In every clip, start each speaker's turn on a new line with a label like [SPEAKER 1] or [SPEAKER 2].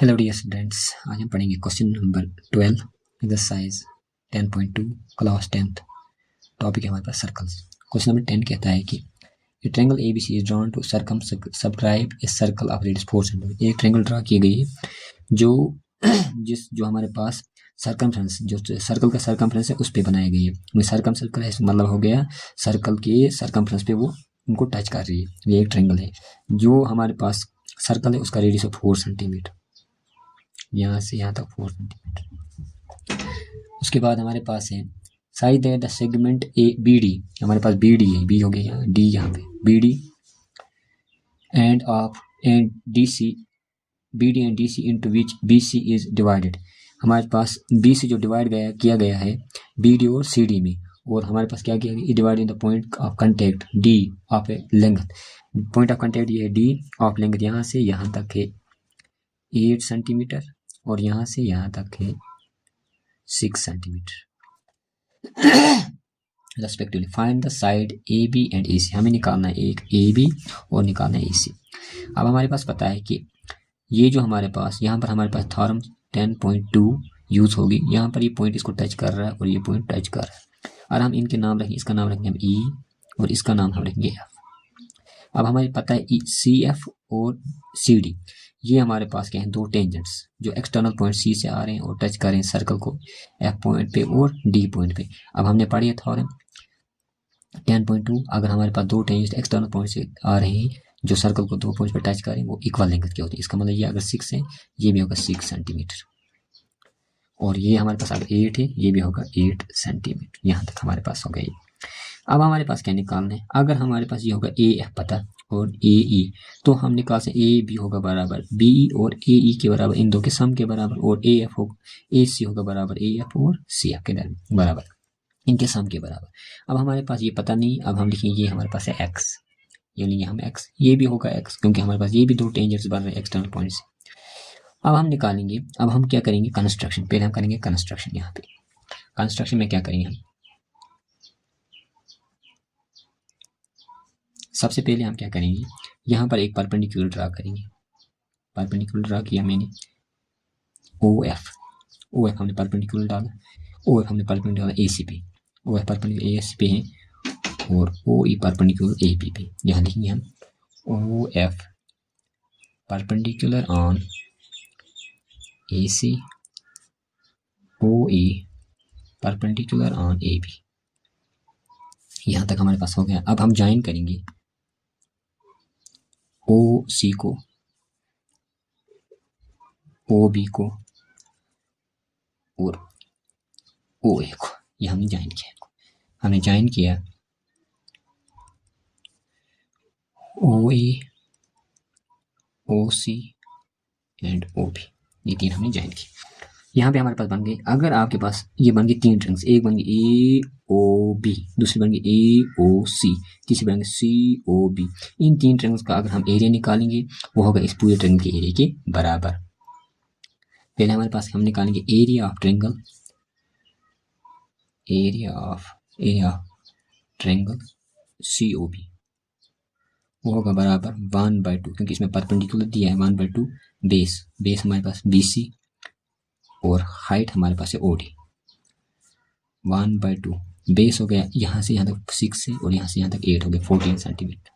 [SPEAKER 1] Hello dear students, आज हम पढ़ेंगे question number 12 exercise 10.2 class 10th। Topic है हमारे पास सर्कल्स। क्वेश्चन नंबर 10 कहता है कि a triangle ABC is drawn to subscribe a circle of radius 4 centimetre. एक ट्रायंगल ड्रा की गई है जो हमारे पास सर्कमफ्रेंस, जो सर्कल का सर्कमफ्रेंस है उस पे बनाई गई है। सर्कम सर्कल है, मतलब हो गया सर्कल के सर्कमफ्रेंस पे वो उनको टच कर रही है। ये एक ट्रायंगल है जो हमारे पास सर्कल है, उसका रेडियस है 4 सेंटीमीटर, यहाँ से यहाँ तक 4 सेंटीमीटर। उसके बाद हमारे पास है size that the segment A B D, हमारे पास बी डी है, बी हो गया यहाँ, डी यहाँ पे B D and D C, B D and D C into which B C is divided. हमारे पास बी से जो डिवाइड किया गया है बी डी और सी डी में, और हमारे पास क्या किया गया, divide in the point of contact D of A length. Point of contact ये है डी ऑफ लेंथ, यहाँ से यहाँ तक है 8 सेंटीमीटर और यहाँ से यहाँ तक है 6 centimetre respectively. Find the side A B and A C, हमें निकालना है एक ए बी और निकालना है ए सी। अब हमारे पास पता है कि ये जो हमारे पास यहाँ पर हमारे पास थ्योरम 10.2 यूज होगी। यहाँ पर ये पॉइंट इसको टच कर रहा है और ये पॉइंट टच कर रहा है, और हम इनके नाम रखेंगे, इसका नाम रखेंगे हम ई और इसका नाम हम रखेंगे एफ। अब हमें पता है सी एफ और सी डी, ये हमारे पास क्या है, दो टेंजेंट्स जो एक्सटर्नल पॉइंट सी से आ रहे हैं और टच कर रहे हैं सर्कल को एफ पॉइंट पे और डी पॉइंट पे। अब हमने पढ़ी है थ्योरम 10.2, अगर हमारे पास दो टेंजेंट एक्सटर्नल पॉइंट से आ रहे हैं जो सर्कल को दो पॉइंट पे टच कर रहे हैं, वो इक्वल लेंथ के होते हैं। इसका मतलब ये अगर 6 है ये भी होगा 6 सेंटीमीटर, और ये हमारे पास अगर 8 है ये भी होगा 8 सेंटीमीटर। यहाँ तक हमारे पास हो गई। अब हमारे पास क्या निकालना है, अगर हमारे पास ये होगा ए एफ पता और ए ई, तो हम निकाल से ए बी होगा बराबर बी और ए ई के बराबर, इन दो के सम के बराबर, और ए एफ होगा ए सी होगा बराबर ए एफ और सी एफ के बराबर, इनके सम के बराबर। अब हमारे पास ये पता नहीं, अब हम लिखेंगे ये हमारे पास है एक्स, ये लेंगे हम एक्स, ये भी होगा एक्स क्योंकि हमारे पास ये भी दो टेंजेंट्स बन रहे हैं एक्सटर्नल पॉइंट से। अब हम निकालेंगे, अब हम क्या करेंगे, कंस्ट्रक्शन। पहले हम करेंगे कंस्ट्रक्शन। यहाँ पे कंस्ट्रक्शन में क्या करेंगे हम, सबसे पहले हम क्या करेंगे, यहाँ पर एक परपेंडिकुलर ड्रा करेंगे। परपेंडिकुलर ड्रा किया मैंने, ओ एफ हमने परपेंडिकुलर डाला, ओ एफ हमने परपेंडिकुलर डाला ए सी पे, ओ एफ परपेंडिकुलर ए सी पे है और ओ ई परपेंडिकुलर ए बी पे। यहाँ लिखेंगे हम O F perpendicular on A C, O E perpendicular on A B. यहाँ तक हमारे पास हो गया। अब हम ज्वाइन करेंगे ओ सी को, ओ बी को और ओ ए को, ये हमने ज्वाइन किया। हमने ज्वाइन किया ओ ए, ओ सी एंड ओ बी, ये तीन हमने ज्वाइन किया। यहाँ पे हमारे पास बन गई, अगर आपके पास ये बन गई तीन ट्रायंगल्स, एक बन गई ए ओ बी, दूसरी बन गई ए ओ सी, तीसरी बन गई सी ओ बी। इन तीन ट्रायंगल्स का अगर हम एरिया निकालेंगे वो होगा इस पूरे ट्रायंगल के एरिया के बराबर। पहले हमारे पास हम निकालेंगे area of triangle, area of triangle C O B, वो होगा बराबर 1/2, क्योंकि इसमें परपेंडिकुलर दिया है 1/2 बेस हमारे पास बी सी और हाइट हमारे पास है ओ डी। 1/2 बेस हो गया, यहाँ से यहाँ तक 6 है और यहाँ से यहाँ तक 8 हो गया 14 सेंटीमीटर,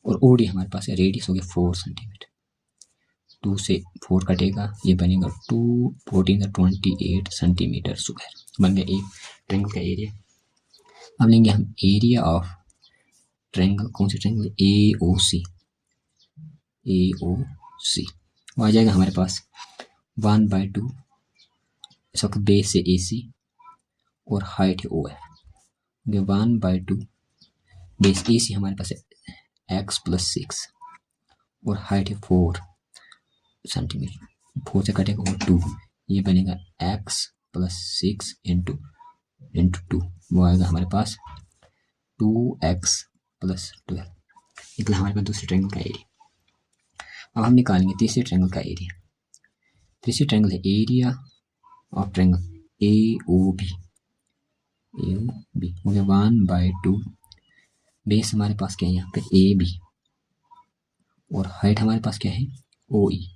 [SPEAKER 1] और ओ डी हमारे पास है रेडियस हो गया 4 सेंटीमीटर। 2 से 4 कटेगा, ये बनेगा 2 14 28 सेंटीमीटर स्क्वायर, बन गया एक ट्रायंगल का एरिया। अब लेंगे हम एरिया ऑफ ट्रायंगल, कौन सी ट्रायंगल, ए ओ सी, वो आ जाएगा हमारे पास 1/2, इस वक्त बेस से ए सी और हाइट है ओ एफ, 1/2 बेस ए सी हमारे पास है एक्स प्लस 6 और हाइट है 4 सेंटीमीटर, 4 से कटेगा और 2, ये बनेगा एक्स प्लस 6 इंटू 2, वो आएगा हमारे पास 2x प्लस 12, निकला हमारे पास दूसरे ट्रायंगल का एरिया। अब हम निकालेंगे तीसरे ट्रायंगल का एरिया। तीसरी ट्रायंगल है area of triangle A O B, हो गया 1/2 बेस हमारे पास क्या है यहाँ पे ए बी और हाइट हमारे पास क्या है ओ ई,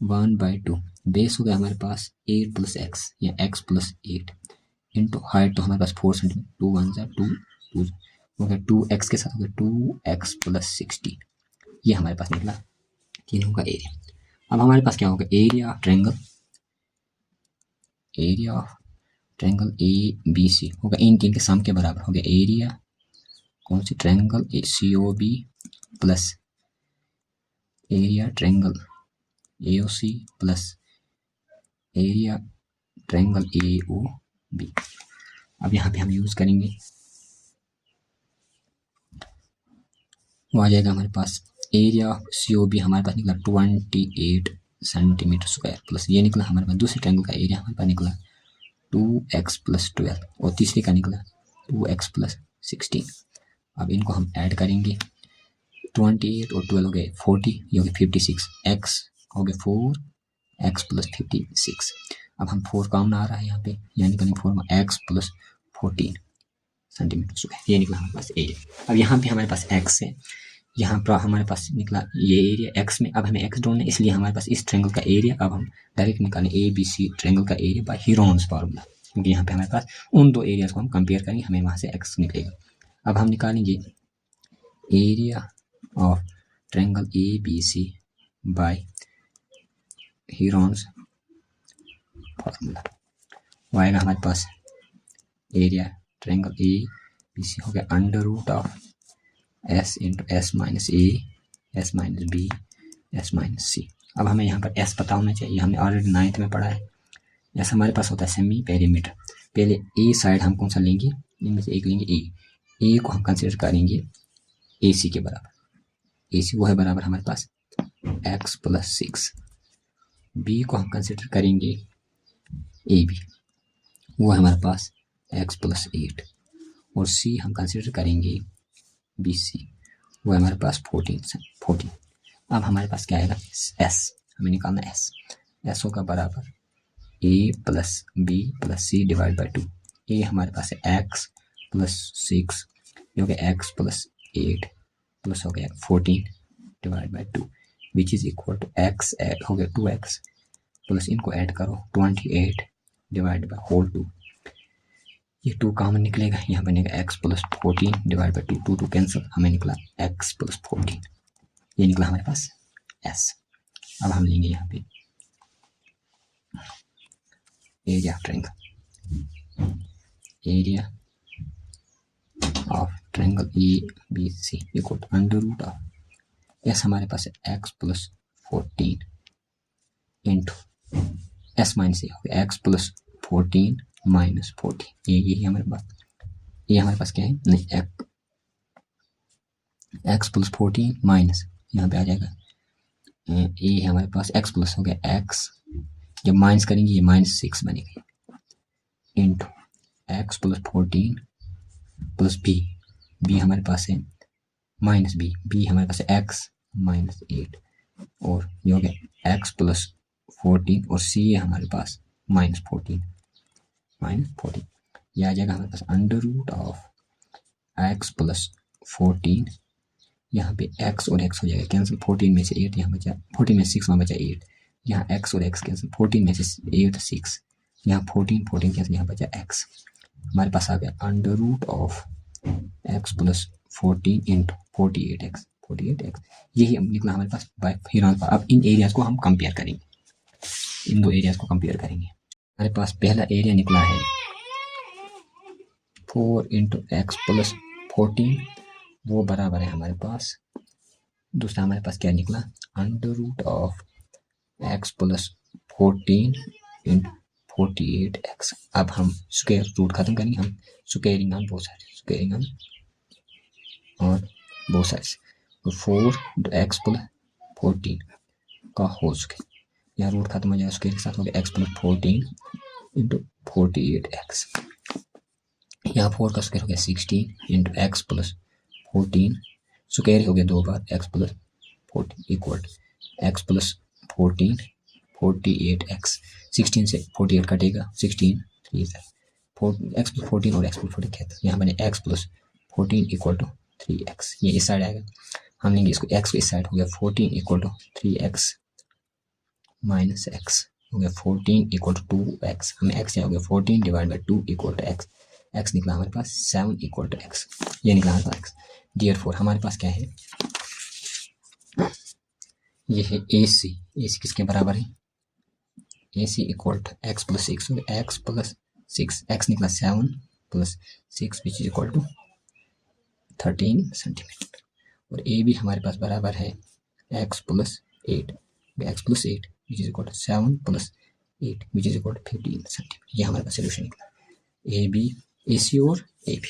[SPEAKER 1] 1/2 बेस हो गया हमारे पास 8 + x या x + 8 इंटू हाइट तो हमारे पास 4 सेंटीमीटर, 2 1 जा 2 2 हो गया 2x के साथ हो गया 2x + 16, ये हमारे पास निकला तीनों का एरिया। अब हमारे पास क्या होगा, एरिया ऑफ ट्रायंगल ABC होगा इन तीन के सम के बराबर हो गया एरिया कौन सी triangle COB plus area triangle AOC plus area triangle AOB। अब यहाँ पे हम यूज करेंगे, वो आ जाएगा हमारे पास एरिया COB हमारे पास निकला 28 सेंटीमीटर स्क्वायर प्लस ये निकला हमारे पास दूसरे ट्रायंगल का एरिया हमारे पास निकला 2x + 12 और तीसरे का निकला 2x + 16। अब इनको हम ऐड करेंगे, 28 और 12 हो गए 40, ये हो गए 56, x हो गए 4 x + 56। अब हम 4 कॉमन आ रहा है यहाँ पे, यानी निकलेंगे 4 x + 14 सेंटीमीटर स्क्वायर, ये निकला हमारे पास एरिया। अब यहाँ पे हमारे पास x है, यहाँ पर हमारे पास निकला ये एरिया x में, अब हमें x ढूंढना है इसलिए हमारे पास इस ट्रायंगल का एरिया अब हम डायरेक्ट निकालें ABC ट्रायंगल का एरिया बाय हीरोन्स फार्मूला, क्योंकि यहाँ पे हमारे पास उन दो एरियाज को हम कंपेयर करेंगे, हमें वहाँ से x निकलेगा। अब हम निकालेंगे area of triangle ABC by Heron's formula, वो आएगा हमारे पास एरिया ट्रायंगल ABC हो गया √of S × S - A S - B S - C। अब हमें यहाँ पर S पता होना चाहिए, हमने ऑलरेडी 9th में पढ़ा है। S हमारे पास होता है सेमी पेरीमीटर। पहले ए साइड हम कौन सा लेंगे, इनमें से एक लेंगे ए को हम कंसिडर करेंगे AC के बराबर, AC वो है बराबर हमारे पास x + 6। B को हम कंसिडर करेंगे AB, वो है हमारे पास x + 8 और C हम कंसिडर करेंगे BC, वो है हमारे पास 14। अब हमारे पास क्या आएगा S, हमें निकालना S होगा बराबर A + B + C / 2। A हमारे पास है x + 6 जो कि x + 8 प्लस हो गया 14 / 2 which is equal to x हो गया 2x प्लस इनको ऐड करो 28 / होल 2, ये 2 कॉमन निकलेगा, यहाँ बनेगा x + 14 / 2 2 कैंसिल, हमें निकला x + 14, ये निकला हमारे पास S। अब हम लेंगे यहाँ पे area of triangle ABC equal to √of S हमारे पास है x + 14 इंटू S - A हो गया x + 14 - 14, ये हमारे पास, ये हमारे पास क्या है नहीं x + 14 माइनस यहाँ पे आ जाएगा ये हमारे पास x प्लस हो गया x, जब माइनस करेंगे ये -6 बनेगा इंटू x + 14 प्लस b हमारे पास है -b हमारे पास है x - 8 और ये हो गया x + 14 और c है हमारे पास -14 ये आ जाएगा हमारे पास √of x + 14, यहाँ पे x और x हो जाएगा कैंसिल, 14 में से 8 यहाँ बचा, 14 में 6 वहाँ बचा 8, यहाँ x और x कैंसिल, 14 में से 8 6, यहाँ 14 कैंसिल, यहाँ बचा x, हमारे पास आ गया √of x + 14 इंटू 48x, यही निकला हमारे पास बाय हीरोन्स। अब इन एरियाज को हम कंपेयर करेंगे, इन दो एरियाज को कंपेयर करेंगे। हमारे पास पहला एरिया निकला है 4 × x + 14, वो बराबर है हमारे पास, दूसरा हमारे पास क्या निकला √of x + 14 × 48x। अब हम स्क्वायर रूट खत्म करेंगे, हम squaring on both sides, squaring on और बोथ साइड्स, 4 × x + 14 का होल स्क्वायर, यहाँ रूट खत्म हो जाएगा, स्क्वायर के साथ हो गया x + 14 × 48x, यहाँ 4 का स्क्वायर हो गया 16 × x + 14, स्क्वायर हो गया 2 बार x + 14 इक्वल x + 14 48x, 16 से 48 कटेगा, 16 3 x + 14 और x + 14 कहते हैं, यहाँ बने x + 14 इक्वल टू 3x, ये इस साइड आएगा, हम लेंगे इसको x को इस साइड हो गया 14 equal to 3x minus x हो गया 14 इक्वल टू 2x, हमें x हो गया 14 divide by 2 equal to x, x निकला हमारे पास 7 इक्वल टू x, ये निकला हमारे पास x। देयरफॉर हमारे पास क्या है, ये है AC, AC किसके बराबर है, AC equal to x plus 6, x plus 6, x निकला 7 plus 6 which is equal to 13 centimetre, और AB हमारे पास बराबर है x plus 8, x plus 8 which is equal to 7 plus 8 which is equal to 15 centimetre. ये हमारे पास सोल्यूशन निकला, AB AC और AB।